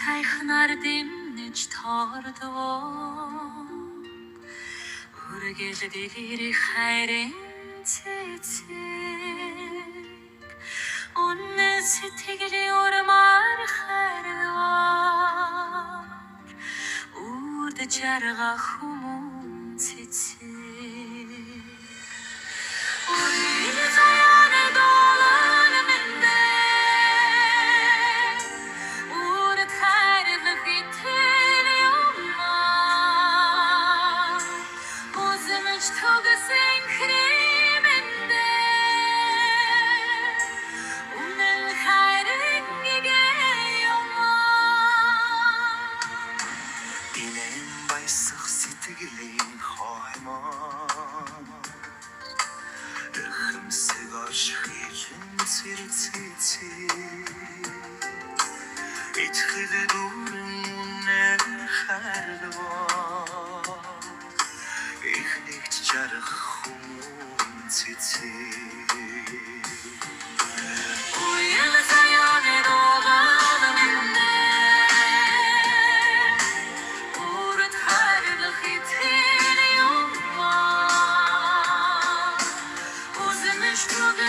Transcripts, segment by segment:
сайхнаар дэмнэж тоордог үргэлж дэрийг хайрын цэцэг үнэн сэтгэлийн урмаар хайрвар үрд жарга хүмүүн цэцэг Баясах сэтгэлийн хоймоо Дөхөмсөг оршихын цэцэг Итгэл дүүрэн үнээр хайрваа Их нэгт жарах хүмүүн цэцэг Уян заяаны дуулан минь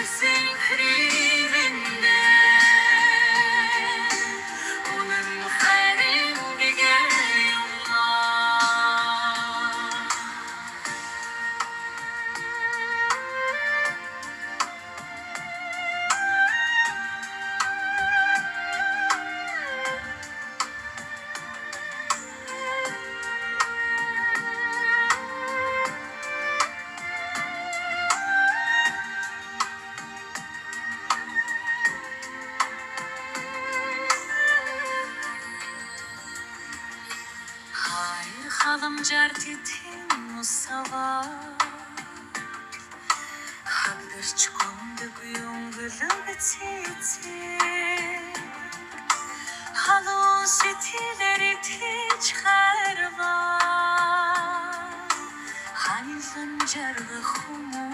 Sing krivinde Onun hayrin geliyorlar Халамжаар тэтэн усаваа Хагдарч гомдөг юнглэг цэцэг Халуун сэтгэлээр итгэж хайрваа Ханилан жаргах хүмүүс